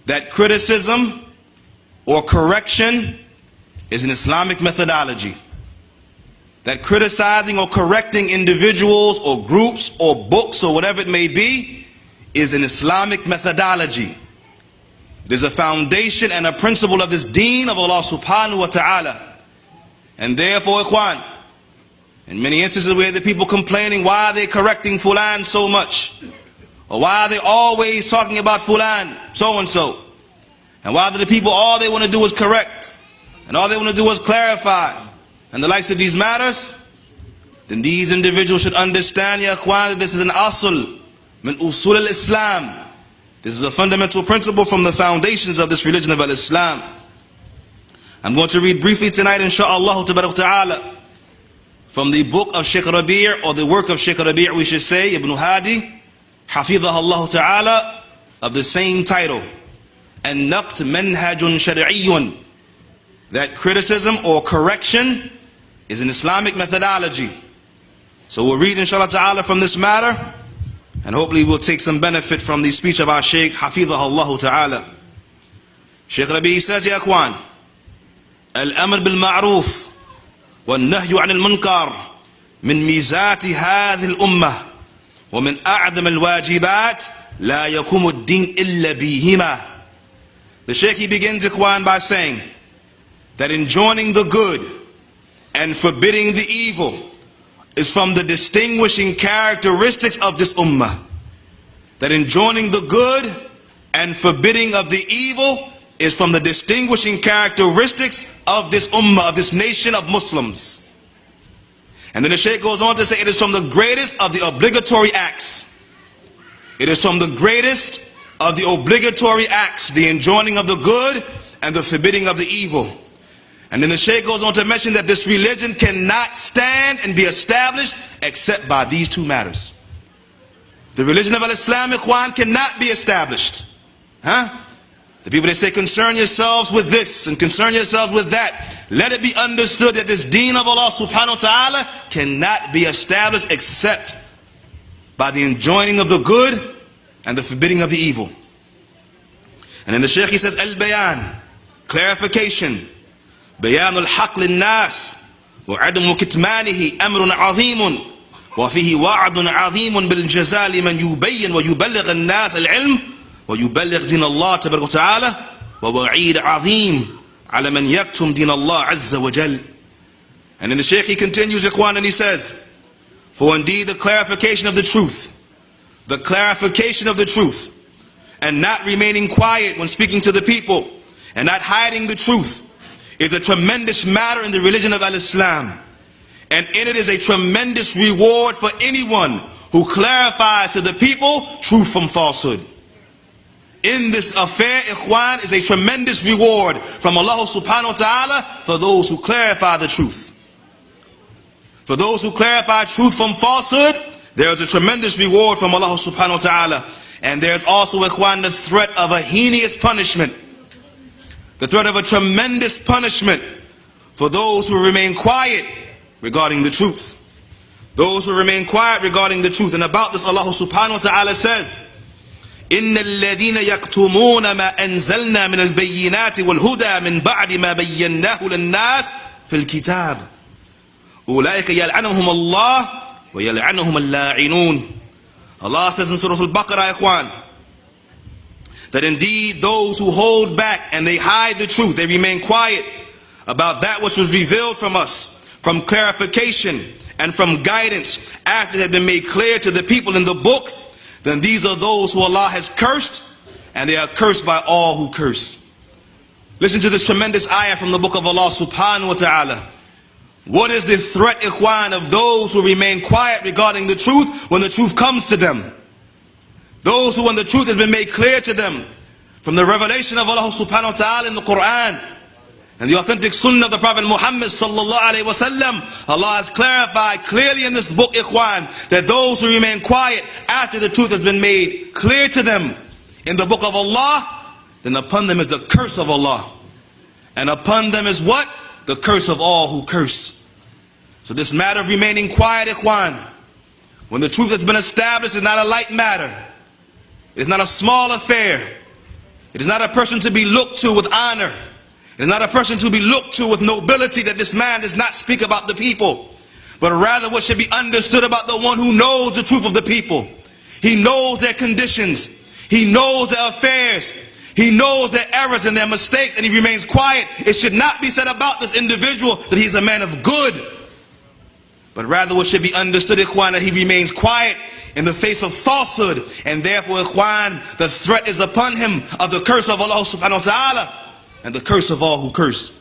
that criticism or correction is an Islamic methodology. That criticizing or correcting individuals or groups or books or whatever it may be is an Islamic methodology. It is a foundation and a principle of this deen of Allah subhanahu wa ta'ala. And therefore, ikhwan, in many instances where the people complaining, why are they correcting fulan so much? Or why are they always talking about fulan, so and so? And why do the people, all they want to do is correct, and all they want to do is clarify, and the likes of these matters? Then these individuals should understand, ya ikhwan, that this is an asl min usul al-Islam. This is a fundamental principle from the foundations of this religion of al-Islam. I'm going to read briefly tonight, insha'Allah ta'ala, from the book of Sheikh Rabi', or the work of Sheikh Rabi', we should say, Ibn Hadi, Hafidhahullah ta'ala, of the same title, An-Naqt Manhajun Shari'iyyun, that criticism or correction is an Islamic methodology. So we'll read, inshallah ta'ala, from this matter, and hopefully we'll take some benefit from the speech of our Shaykh, Hafidhahullah ta'ala. Shaykh Rabi' says, Ya Ikhwan, Al-Amr bil-Ma'ruf wal-Nahyu 'anil Munkar min mizati hadhihi al-Ummah wa min a'zam al-wajibat la yakumu ad-din illa bihima. The Shaykh, he begins, Ikhwan, by saying that enjoining the good and forbidding the evil is from the distinguishing characteristics of this ummah. That enjoining the good and forbidding of the evil is from the distinguishing characteristics of this ummah, of this nation of Muslims. And then the Shaykh goes on to say it is from the greatest of the obligatory acts. It is from the greatest of the obligatory acts, the enjoining of the good and the forbidding of the evil. And then the Shaykh goes on to mention that this religion cannot stand and be established except by these two matters. The religion of al-Islam, ikhwan, cannot be established. The people that say concern yourselves with this and concern yourselves with that, let it be understood that this deen of Allah subhanahu wa ta'ala cannot be established except by the enjoining of the good and the forbidding of the evil. And then the Shaykh, he says, al-bayan, clarification. بيان الحق للناس وعدم كتمانه أمر عظيم وفيه وعد عظيم بالجزاء لمن يبين ويبلغ الناس العلم ويبلغ دين الله تبارك وتعالى ووعيد عظيم على من يكتم دين الله عز وجل. And then the Shaykh, he continues, ikhwan, and he says, for indeed the clarification of the truth, and not remaining quiet when speaking to the people, and not hiding the truth, is a tremendous matter in the religion of al-Islam. And in it is a tremendous reward for anyone who clarifies to the people truth from falsehood. In this affair, ikhwan, is a tremendous reward from Allah subhanahu wa ta'ala for those who clarify the truth. For those who clarify truth from falsehood, there is a tremendous reward from Allah subhanahu wa ta'ala. And there's also, ikhwan, the threat of a heinous punishment. The threat of a tremendous punishment for those who remain quiet regarding the truth. Those who remain quiet regarding the truth. And about this, Allah subhanahu wa ta'ala says, إِنَّ الَّذِينَ يَكْتُمُونَ مَا أَنزَلْنَا مِنَ الْبَيِّنَاتِ وَالْهُدَى مِنْ بَعْدِ مَا بَيَّنَّاهُ لِلنَّاسِ فِي الْكِتَابِ أُولَٰئِكَ يَلْعَنُهُمُ اللَّهُ وَيَلْعَنُهُمُ اللَّاعِنُونَ. Allah says in Surah Al-Baqarah, ikhwan, that indeed those who hold back and they hide the truth, they remain quiet about that which was revealed from us, from clarification and from guidance after it had been made clear to the people in the book, then these are those who Allah has cursed, and they are cursed by all who curse. Listen to this tremendous ayah from the book of Allah subhanahu wa ta'ala. What is the threat, ikhwan, of those who remain quiet regarding the truth when the truth comes to them? Those who, when the truth has been made clear to them from the revelation of Allah subhanahu wa ta'ala in the Quran and the authentic sunnah of the Prophet Muhammad sallallahu alayhi wa sallam, Allah has clarified clearly in this book, ikhwan, that those who remain quiet after the truth has been made clear to them in the book of Allah, then upon them is the curse of Allah. And upon them is what? The curse of all who curse. So this matter of remaining quiet, ikhwan, when the truth has been established, is not a light matter. It's not a small affair. It is not a person to be looked to with honor. It is not a person to be looked to with nobility, that this man does not speak about the people, but rather what should be understood about the one who knows the truth of the people. He knows their conditions. He knows their affairs. He knows their errors and their mistakes, and he remains quiet. It should not be said about this individual that he's a man of good, but rather what should be understood, ikhwan, that he remains quiet in the face of falsehood, and therefore, ikhwan, the threat is upon him of the curse of Allah subhanahu wa ta'ala and the curse of all who curse.